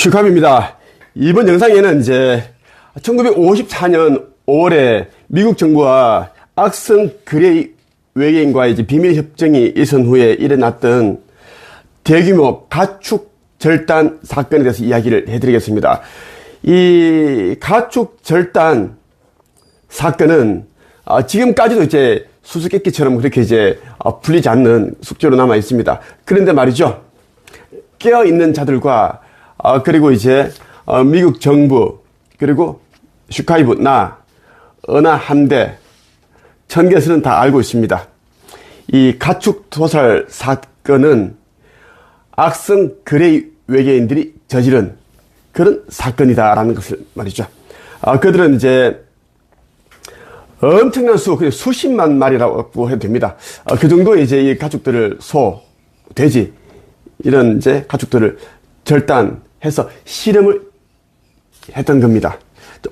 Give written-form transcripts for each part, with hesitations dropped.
슈캅입니다. 이번 영상에는 이제 1954년 5월에 미국 정부와 악성 그레이 외계인과의 이제 비밀 협정이 있은 후에 일어났던 대규모 가축 절단 사건에 대해서 이야기를 해드리겠습니다. 이 가축 절단 사건은 지금까지도 이제 수수께끼처럼 그렇게 이제 풀리지 않는 숙제로 남아 있습니다. 그런데 말이죠, 깨어 있는 자들과 그리고 이제 미국 정부, 그리고 슈카이브, 은하 함대, 전개수는 다 알고 있습니다. 이 가축 도살 사건은 악성 그레이 외계인들이 저지른 그런 사건이다라는 것을 말이죠. 그들은 이제 엄청난 수, 수십만 마리라고 해도 됩니다. 그 정도 이제 이 가축들을 소, 돼지, 이런 이제 가축들을 절단해서 실험을 했던 겁니다.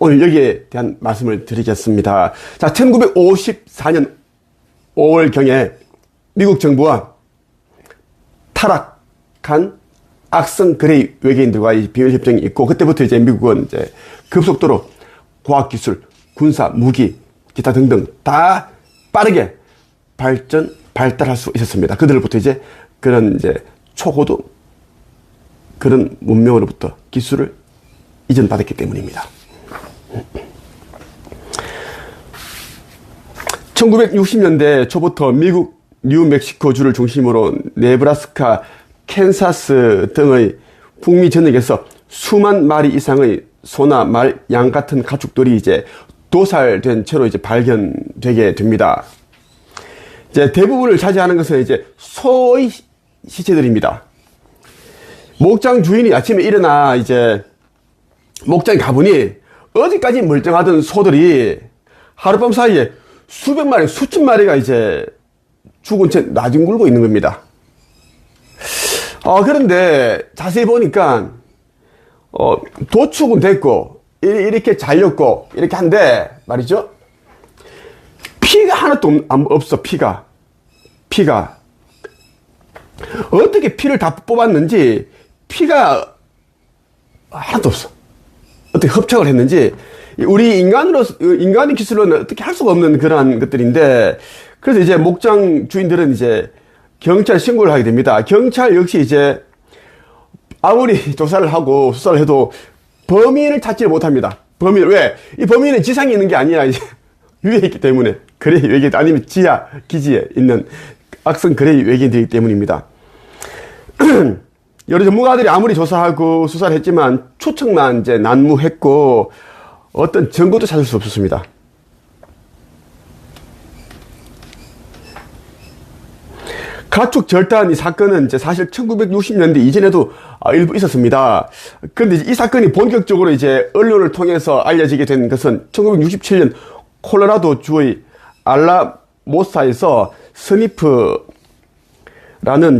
오늘 여기에 대한 말씀을 드리겠습니다. 자, 1954년 5월경에 미국 정부와 타락한 악성 그레이 외계인들과의 비밀 협정이 있고, 그때부터 이제 미국은 이제 급속도로 과학기술, 군사, 무기, 기타 등등 다 빠르게 발달할 수 있었습니다. 그들로부터 이제 그런 이제 초고도 그런 문명으로부터 기술을 이전받았기 때문입니다. 1960년대 초부터 미국 뉴멕시코주를 중심으로 네브라스카, 캔사스 등의 북미 전역에서 수만 마리 이상의 소나 말, 양 같은 가축들이 이제 도살된 채로 이제 발견되게 됩니다. 이제 대부분을 차지하는 것은 이제 소의 시체들입니다. 목장 주인이 아침에 일어나 이제 목장에 가보니 어디까지 멀쩡하던 소들이 하룻밤 사이에 수백 마리, 수천 마리가 이제 죽은 채 나뒹굴고 있는 겁니다. 그런데 자세히 보니까 도축은 됐고 이렇게 잘렸고 이렇게 한데 말이죠, 피가 하나도 없어. 피가 어떻게 피를 다 뽑았는지 피가 하나도 없어. 어떻게 hợp착을 했는지 우리 인간의 기술로는 어떻게 할 수가 없는 그러한 것들인데, 그래서 이제 목장 주인들은 이제 경찰에 신고를 하게 됩니다. 경찰 역시 이제 아무리 조사를 하고 수사를 해도 범인을 찾지를 못합니다. 왜? 이 범인은 지상에 있는 게 아니라 이제 위에 있기 때문에, 그레이 외계인, 아니면 지하 기지에 있는 악성 그레이 외계인들이기 때문입니다. 여러 전문가들이 아무리 조사하고 수사를 했지만 추측만 이제 난무했고 어떤 증거도 찾을 수 없었습니다. 가축 절단 이 사건은 이제 사실 1960년대 이전에도 일부 있었습니다. 그런데 이 사건이 본격적으로 이제 언론을 통해서 알려지게 된 것은 1967년 콜로라도 주의 알라모사에서 스니프라는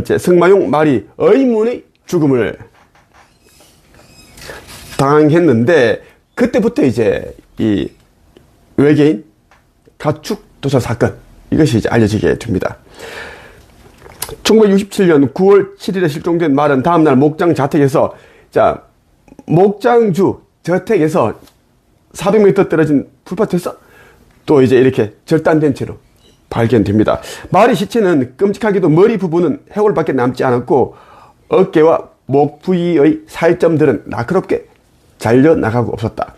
이제 승마용 말이 의문의 죽음을 당했는데, 그때부터 이제 이 외계인 가축 도살 사건, 이것이 이제 알려지게 됩니다. 1967년 9월 7일에 실종된 말은 다음날 목장 자택에서, 목장주 저택에서 400m 떨어진 풀밭에서 또 이제 이렇게 절단된 채로 발견됩니다. 말의 시체는 끔찍하게도 머리 부분은 해골밖에 남지 않았고 어깨와 목 부위의 살점들은 날카롭게 잘려나가고 없었다.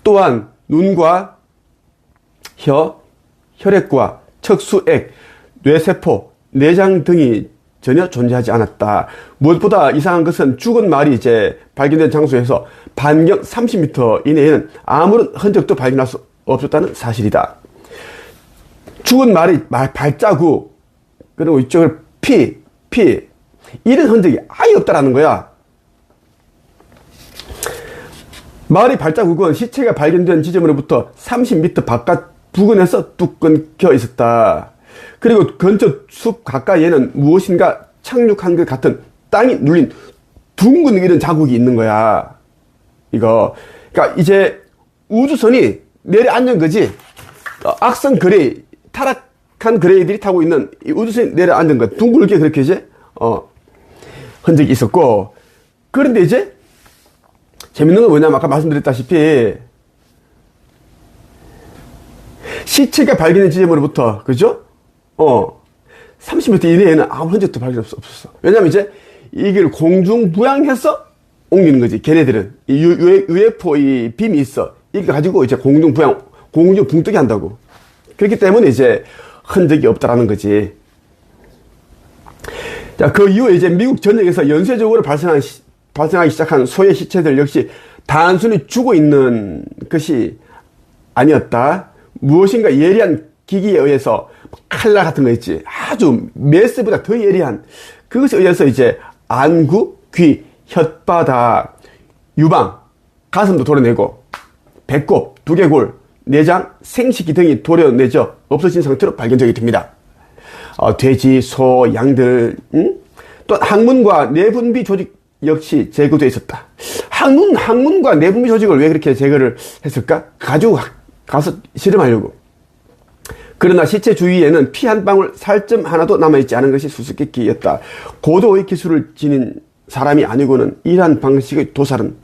또한 눈과 혀, 혈액과 척수액, 뇌세포, 내장 등이 전혀 존재하지 않았다. 무엇보다 이상한 것은 죽은 말이 이제 발견된 장소에서 반경 30m 이내에는 아무런 흔적도 발견할 수 없었다는 사실이다. 죽은 말이 발자국, 그리고 이쪽을 피, 이런 흔적이 아예 없다라는 거야. 말의 발자국은 시체가 발견된 지점으로부터 30m 바깥 부근에서 뚝 끊겨 있었다. 그리고 근처 숲 가까이에는 무엇인가 착륙한 것 같은 땅이 눌린 둥근 이런 자국이 있는 거야. 그러니까 이제 우주선이 내려앉은 거지. 악성 그레이, 타락한 그레이들이 타고 있는 이 우주선이 내려앉은 거. 둥글게 그렇게 이제 흔적이 있었고, 그런데 이제 재밌는 건 뭐냐면 아까 말씀드렸다시피 시체가 발견된 지점으로부터 그죠? 30m 이내에는 아무 흔적도 발견 없었어. 왜냐면 이제 이걸 공중 부양해서 옮기는 거지. 걔네들은 이 UFO 이 빔이 있어. 이거 가지고 이제 공중 부양, 공중 붕뜨기 한다고. 그렇기 때문에 이제 흔적이 없다라는 거지. 자, 그 이후에 이제 미국 전역에서 연쇄적으로 발생하기 시작한 소의 시체들 역시 단순히 죽어 있는 것이 아니었다. 무엇인가 예리한 기기에 의해서 칼날 같은 거 있지. 아주 메스보다 더 예리한 그것에 의해서 이제 안구, 귀, 혓바닥, 유방, 가슴도 도려내고 배꼽, 두개골, 내장, 생식기 등이 도려내져 없어진 상태로 발견되게 됩니다. 돼지, 소, 양들, 또 항문과 내분비 조직 역시 제거되어 있었다. 항문과 내분비 조직을 왜 그렇게 제거를 했을까? 가지고 가서 실험하려고. 그러나 시체 주위에는 피 한 방울 살점 하나도 남아있지 않은 것이 수수께끼였다. 고도의 기술을 지닌 사람이 아니고는 이러한 방식의 도살은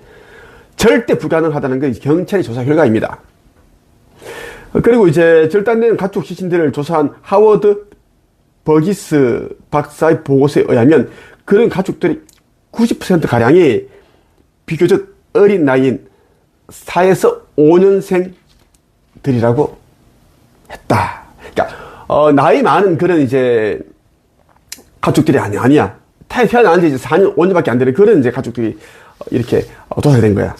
절대 불가능하다는 것이 경찰의 조사 결과입니다. 그리고 이제 절단된 가축 시신들을 조사한 하워드 버기스 박사의 보고서에 의하면 그런 가축들이 90%가량이 비교적 어린 나이인 4에서 5년생들이라고 했다. 그러니까 나이 많은 그런 이제 가축들이 아니야. 태어난 지 이제 4년, 5년밖에 안 되는 그런 이제 가축들이 이렇게 도살된 거야.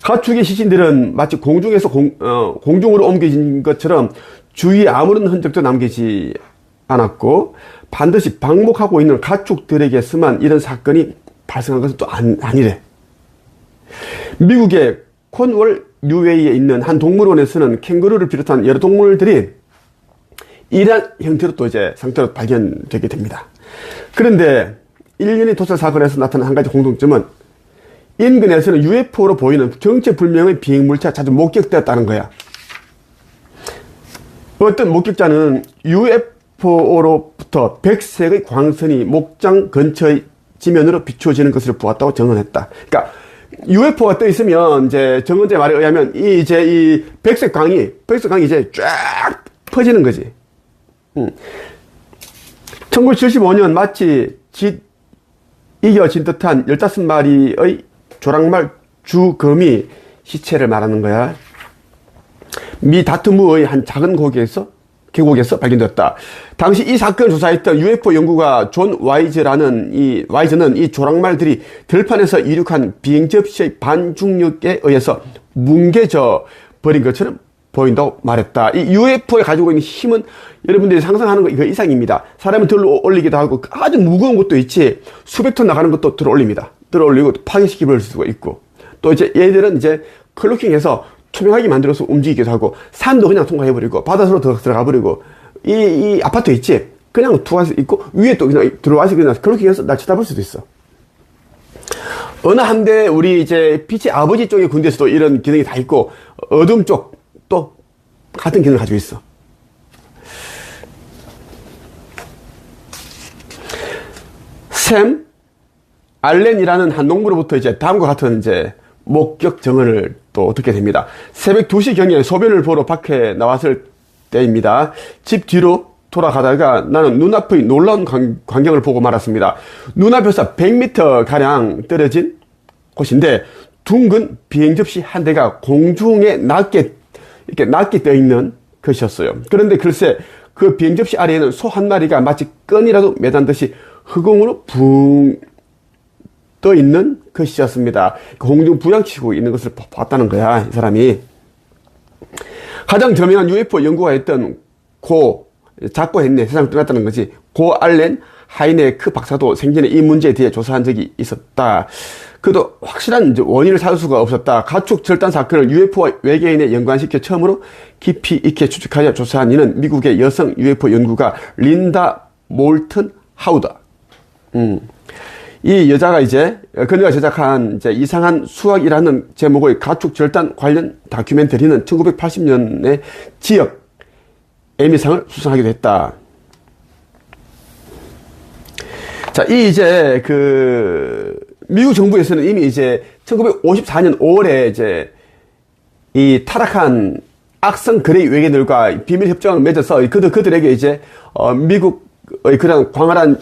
가축의 시신들은 마치 공중에서 공중으로 옮겨진 것처럼 주위에 아무런 흔적도 남기지 않았고 반드시 방목하고 있는 가축들에게서만 이런 사건이 발생한 것은 또 아니래. 미국의 콘월 뉴웨이에 있는 한 동물원에서는 캥거루를 비롯한 여러 동물들이 이러한 형태로 또 이제 상태로 발견되게 됩니다. 그런데 1년의 도살 사건에서 나타난 한 가지 공통점은 인근에서는 UFO로 보이는 정체불명의 비행물체가 자주 목격되었다는 거야. 어떤 목격자는 UFO로부터 백색의 광선이 목장 근처의 지면으로 비추어지는 것을 보았다고 증언했다. 그러니까 UFO가 떠 있으면 이제 증언자의 말에 의하면 이 백색광이 이제 쫙 퍼지는 거지. 1975년 마치 이겨진 듯한 15마리의 조랑말 주검이 시체를 말하는 거야. 미 다트무의 한 작은 계곡에서 발견되었다. 당시 이 사건을 조사했던 UFO 연구가 존 와이즈는 이 조랑말들이 들판에서 이륙한 비행 접시의 반중력에 의해서 뭉개져 버린 것처럼 보인다고 말했다. 이 UFO에 가지고 있는 힘은 여러분들이 상상하는 거 이거 이상입니다. 사람을 들어 올리기도 하고 아주 무거운 것도 있지 수백 톤 나가는 것도 들어 올립니다. 들어 올리고 파괴시켜버릴 수가 있고 또 이제 얘들은 이제 클로킹해서 투명하게 만들어서 움직이기도 하고 산도 그냥 통과해버리고 바다로 들어가버리고 이 아파트 있지 그냥 들어와서 있고 위에 또 그냥 들어와서 그냥 클로킹해서 날 쳐다볼 수도 있어. 어느 한데 우리 이제 빛의 아버지 쪽의 군대에서도 이런 기능이 다 있고 어둠 쪽 또 같은 기능을 가지고 있어. 샘 알렌이라는 한 농부로부터 이제 다음과 같은 이제 목격 증언을 또 듣게 됩니다. 새벽 2시경에 소변을 보러 밖에 나왔을 때입니다. 집 뒤로 돌아가다가 나는 눈앞의 놀라운 광경을 보고 말았습니다. 눈앞에서 100m 가량 떨어진 곳인데 둥근 비행 접시 한 대가 공중에 낮게 떠 있는 것이었어요. 그런데 글쎄 그 비행 접시 아래에는 소 한 마리가 마치 끈이라도 매단 듯이 흑공으로 붕 떠 있는 것이었습니다. 공중 부양치고 있는 것을 봤다는 거야, 이 사람이. 가장 저명한 UFO 연구가 했던 작고 했네, 세상을 떠났다는 거지. 고 알렌 하이네크 박사도 생전에 이 문제에 대해 조사한 적이 있었다. 그도 확실한 원인을 찾을 수가 없었다. 가축 절단 사건을 UFO와 외계인에 연관시켜 처음으로 깊이 있게 추적하여 조사한 이는 미국의 여성 UFO 연구가 린다 몰튼 하우더. 이 여자가 그녀가 제작한 이상한 수학이라는 제목의 가축 절단 관련 다큐멘터리는 1980년에 지역 에미상을 수상하기도 했다. 자, 미국 정부에서는 이미 이제 1954년 5월에 이제 이 타락한 악성 거래 외계인들과 비밀 협정을 맺어서 그들에게 이제 미국의 그런 광활한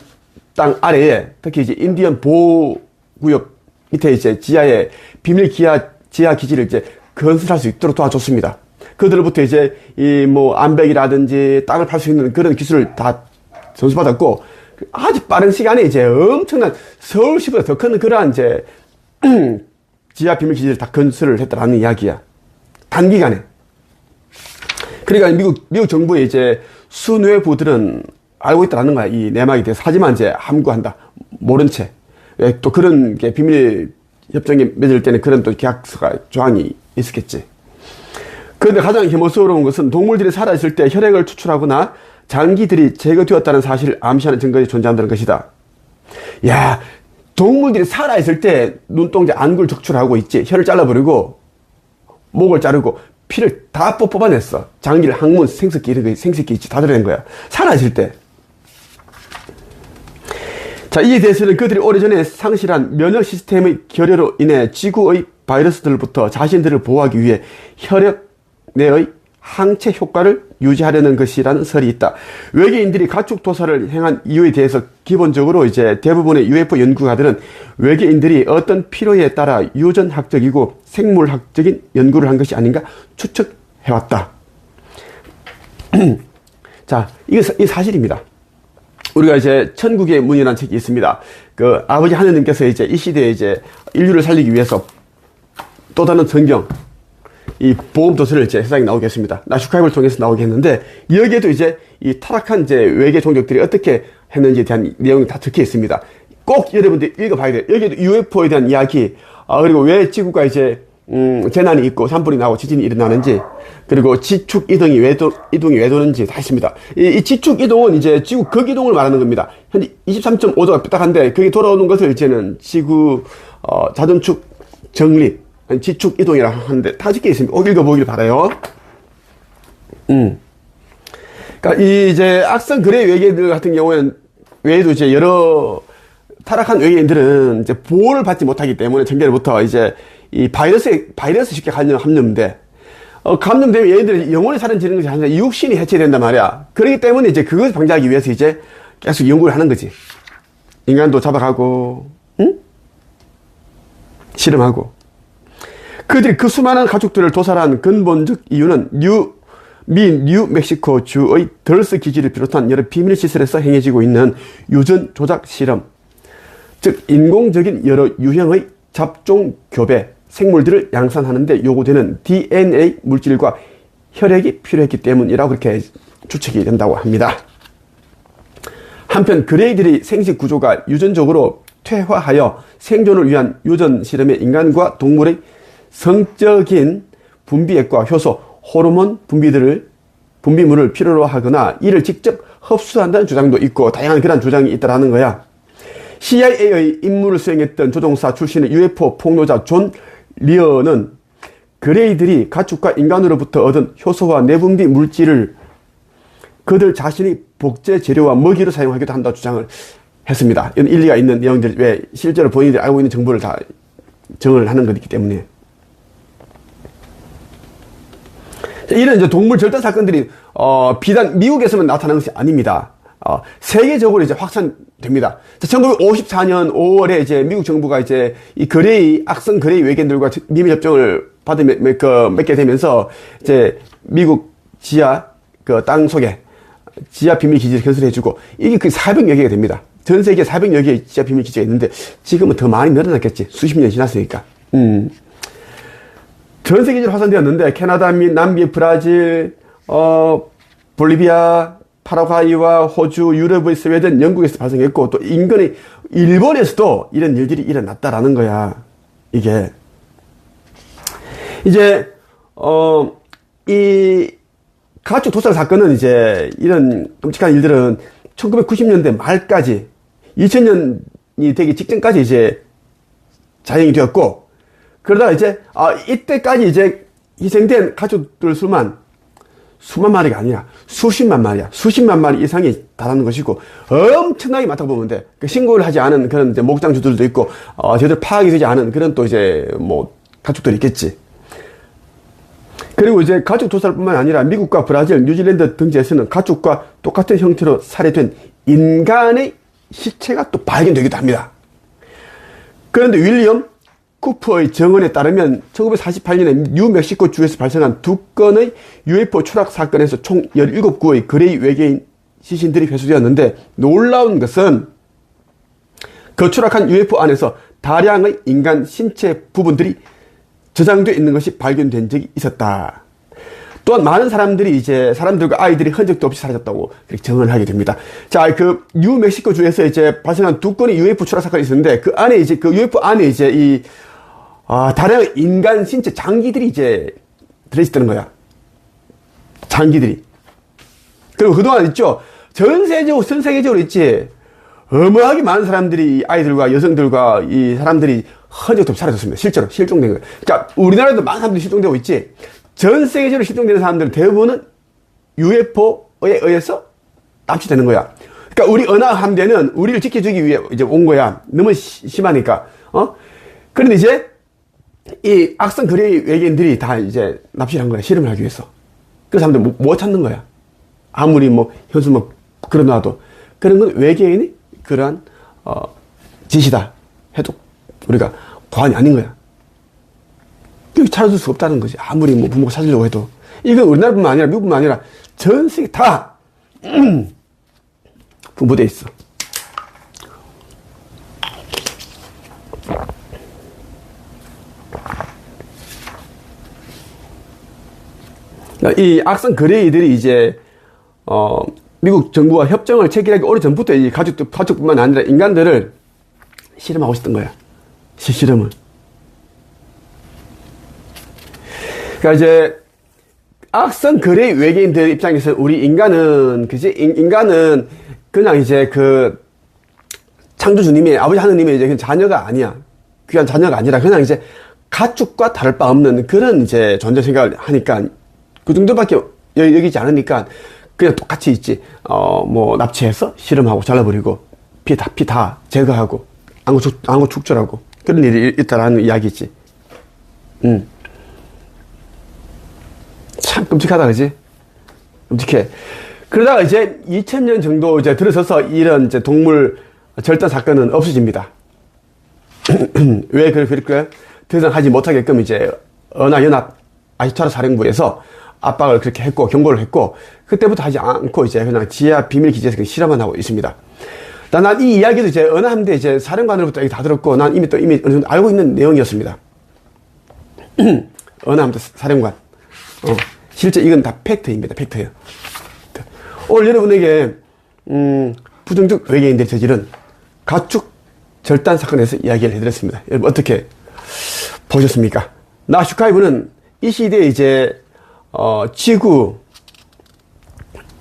땅 아래에 특히 이제 인디언 보호구역 밑에 이제 지하에 비밀 지하 기지를 이제 건설할 수 있도록 도와줬습니다. 그들로부터 이제 이 뭐 암벽이라든지 땅을 팔 수 있는 그런 기술을 다 전수받았고 아주 빠른 시간에 이제 엄청난 서울시보다 더 큰 그러한 이제 지하 비밀 기지를 다 건설을 했다라는 이야기야. 단기간에. 그러니까 미국 정부의 이제 수뇌부들은 알고 있다라는 거야. 이 내막에 대해서. 하지만 이제 함구한다. 모른 채. 또 그런 게 비밀 협정이 맺을 때는 그런 또 계약서가 조항이 있었겠지. 그런데 가장 혐오스러운 것은 동물들이 살아있을 때 혈액을 추출하거나 장기들이 제거되었다는 사실을 암시하는 증거가 존재한다는 것이다. 야, 동물들이 살아있을 때 눈동자 안구를 적출하고 있지. 혀를 잘라버리고 목을 자르고 피를 다 뽑아냈어. 장기를 항문, 생식기 이런 거 생식기 있지. 다 들어낸 거야. 살아있을 때. 자, 이에 대해서는 그들이 오래전에 상실한 면역 시스템의 결여로 인해 지구의 바이러스들로부터 자신들을 보호하기 위해 혈액 내의 항체 효과를 유지하려는 것이라는 설이 있다. 외계인들이 가축 도살을 행한 이유에 대해서 기본적으로 이제 대부분의 UFO 연구가들은 외계인들이 어떤 필요에 따라 유전학적이고 생물학적인 연구를 한 것이 아닌가 추측해왔다. 자, 이 사실입니다. 우리가 이제 천국의 문이라는 책이 있습니다. 그 아버지 하느님께서 이제 이 시대에 이제 인류를 살리기 위해서 또 다른 성경, 이 보험 도서를 이제 세상에 나오게 했습니다. 나슈카입을 통해서 나오게 했는데 여기에도 이제 이 타락한 이제 외계 종족들이 어떻게 했는지에 대한 내용이 다 적혀 있습니다. 꼭 여러분들 읽어봐야 돼요. 여기에도 UFO에 대한 이야기, 그리고 왜 지구가 이제 재난이 있고 산불이 나고 지진이 일어나는지, 그리고 지축 이동이 왜 도는지 다 있습니다. 이 지축 이동은 이제 지구 극이동을 말하는 겁니다. 현재 23.5도가 삐딱한데 그게 돌아오는 것을 이제는 지구 자전축 정립, 지축 이동이라고 하는데 다 적혀 있습니다. 꼭 읽어보길 바라요. 그러니까 이 이제 악성 거래 외계인들 같은 경우에는 외에도 이제 여러 타락한 외계인들은 이제 보호를 받지 못하기 때문에 전개로부터 이제 이 바이러스 쉽게 감염돼. 감염되면 얘네들이 영혼의 살은 지는 것이 아니라 육신이 해체된단 말이야. 그렇기 때문에 이제 그것을 방지하기 위해서 이제 계속 연구를 하는 거지. 인간도 잡아가고, 응? 실험하고. 그들이 그 수많은 가축들을 도살한 근본적 이유는 뉴멕시코 주의 덜스 기지를 비롯한 여러 비밀 시설에서 행해지고 있는 유전 조작 실험, 즉 인공적인 여러 유형의 잡종 교배 생물들을 양산하는 데 요구되는 DNA 물질과 혈액이 필요했기 때문이라고 그렇게 추측이 된다고 합니다. 한편 그레이들의 생식 구조가 유전적으로 퇴화하여 생존을 위한 유전 실험에 인간과 동물의 성적인 분비액과 효소, 호르몬 분비물을 필요로 하거나 이를 직접 흡수한다는 주장도 있고 다양한 그런 주장이 있다라는 거야. CIA의 임무를 수행했던 조종사 출신의 UFO 폭로자 존 리어는 그레이들이 가축과 인간으로부터 얻은 효소와 내분비 물질을 그들 자신이 복제 재료와 먹이로 사용하기도 한다고 주장을 했습니다. 이런 일리가 있는 내용들, 왜 실제로 본인들이 알고 있는 정보를 다 정을 하는 것이기 때문에. 이런 이제 동물 절단 사건들이 비단 미국에서만 나타나는 것이 아닙니다. 세계적으로 이제 확산됩니다. 1954년 5월에 이제 미국 정부가 이제 이 악성 거래의 외계인들과 비밀 협정을 맺게 되면서 이제 미국 지하 그 땅 속에 지하 비밀 기지를 건설해주고 이게 그 400여 개가 됩니다. 전 세계 400여 개의 지하 비밀 기지가 있는데 지금은 더 많이 늘어났겠지. 수십 년 지났으니까. 전 세계적으로 확산되었는데 캐나다 및 남미, 브라질, 볼리비아, 파라과이와 호주, 유럽의 스웨덴, 영국에서 발생했고 또 인근의 일본에서도 이런 일들이 일어났다라는 거야. 이게 이제 이 가축 도살 사건은 이제 이런 끔찍한 일들은 1990년대 말까지 2000년이 되기 직전까지 이제 자행이 되었고, 그러다가 이제 이때까지 이제 희생된 가축들 수만 수만 마리가 아니라 수십만 마리야. 수십만 마리 이상이 달하는 것이고, 엄청나게 많다고 보면 돼. 그 신고를 하지 않은 그런 이제 목장주들도 있고, 저희들 파악이 되지 않은 그런 또 이제 뭐, 가축들이 있겠지. 그리고 이제 가축 도살뿐만 아니라 미국과 브라질, 뉴질랜드 등지에서는 가축과 똑같은 형태로 살해된 인간의 시체가 또 발견되기도 합니다. 그런데 윌리엄 쿠퍼의 증언에 따르면 1948년에 뉴멕시코 주에서 발생한 2건의 UFO 추락 사건에서 총 17구의 그레이 외계인 시신들이 회수되었는데, 놀라운 것은 그 추락한 UFO 안에서 다량의 인간 신체 부분들이 저장되어 있는 것이 발견된 적이 있었다. 또한 많은 사람들이 사람들과 아이들이 흔적도 없이 사라졌다고 그렇게 증언을 하게 됩니다. 자, 그 뉴멕시코 주에서 이제 발생한 2건의 UFO 추락 사건이 있었는데, 그 안에 그 UFO 안에 다량의 인간 신체 장기들이 들어있었다는 거야. 장기들이. 그리고 그동안 있죠. 전 세계적으로 있지. 어마하게 많은 사람들이, 아이들과 여성들과 이 사람들이 흔적도 없이 사라졌습니다. 실제로 실종된 거예요. 그러니까 우리나라에도 많은 사람들이 실종되고 있지. 전 세계적으로 실종되는 사람들은 대부분은 UFO에 의해서 납치되는 거야. 그러니까 우리 은하 함대는 우리를 지켜주기 위해 이제 온 거야. 너무 심하니까. 그런데 이제 이 악성 그레이 외계인들이 다 이제 납치를 한 거야. 실험을 하기 위해서. 그 사람들 못 찾는 거야. 아무리 현수 그러나도. 그런 건 외계인이 그러한 짓이다 해도 우리가 과언이 아닌 거야. 여기 찾아줄 수 없다는 거지. 아무리 부모가 찾으려고 해도. 이건 우리나라뿐만 아니라 미국뿐만 아니라 전 세계 다 분포되어 있어. 이 악성 그레이들이 미국 정부와 협정을 체결하기 오래전부터 이 가축뿐만 아니라 인간들을 실험하고 있었던 거야. 실험을. 그러니까 악성 그레이 외계인들 입장에서 우리 인간은, 인간은 그냥 창조주님의, 아버지 하느님의 그냥 자녀가 아니야. 귀한 자녀가 아니라 그냥 가축과 다를 바 없는 그런 존재 생각을 하니까 그 정도밖에 여기지 않으니까 그냥 똑같이 있지. 납치해서 실험하고 잘라버리고 피 다 제거하고 안구 축절하고 그런 일이 있다라는 이야기지. 참 끔찍하다, 그지? 끔찍해. 그러다가 2000년 정도 들어서서 이런 동물 절단 사건은 없어집니다. 왜 그럴까요? 더 이상 하지 못하게끔 은하연합 아시타르 사령부에서 압박을 그렇게 했고, 경고를 했고, 그때부터 하지 않고 그냥 지하 비밀 기지에서 실험만 하고 있습니다. 난 이 이야기도 은하함대 사령관으로부터 다 들었고, 난 이미 어느 정도 알고 있는 내용이었습니다. 은하함대 사령관. 실제 이건 다 팩트입니다. 팩트예요. 오늘 여러분에게 부정적 외계인들이 저지른 가축 절단 사건에서 이야기를 해드렸습니다. 여러분 어떻게 보셨습니까? 나 슈카이브는 이 시대에 지구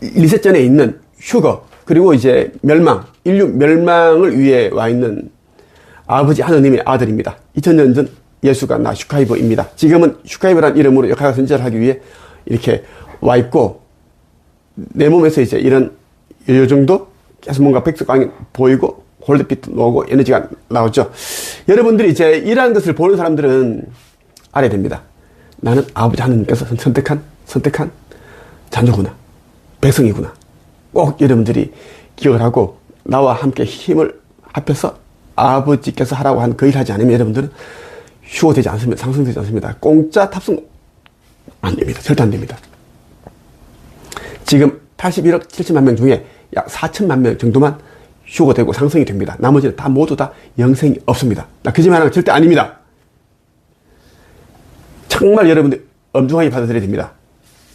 리셋전에 있는 휴거, 그리고 인류 멸망을 위해 와 있는 아버지 하느님의 아들입니다. 2000년 전 예수가 나 슈카이브입니다. 지금은 슈카이브란 이름으로 역할과 선지자를 하기 위해 이렇게 와 있고, 내 몸에서 이런 요 정도 계속 뭔가 백색광이 보이고 골드빛도 나오고 에너지가 나오죠. 여러분들이 이러한 것을 보는 사람들은 알아야 됩니다. 나는 아버지 하느님께서 선택한 자녀구나, 백성이구나. 꼭 여러분들이 기억을 하고 나와 함께 힘을 합해서 아버지께서 하라고 한 그 일 하지 않으면 여러분들은 휴고되지 않습니다. 상승되지 않습니다. 공짜 탑승 안 됩니다. 절대 안 됩니다. 지금 81억 7천만 명 중에 약 4천만 명 정도만 휴고되고 상승이 됩니다. 나머지는 모두 다 영생이 없습니다. 나 거짓말하는 거 절대 아닙니다. 정말 여러분들 엄중하게 받아들여야 됩니다.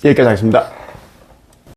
여기까지 하겠습니다.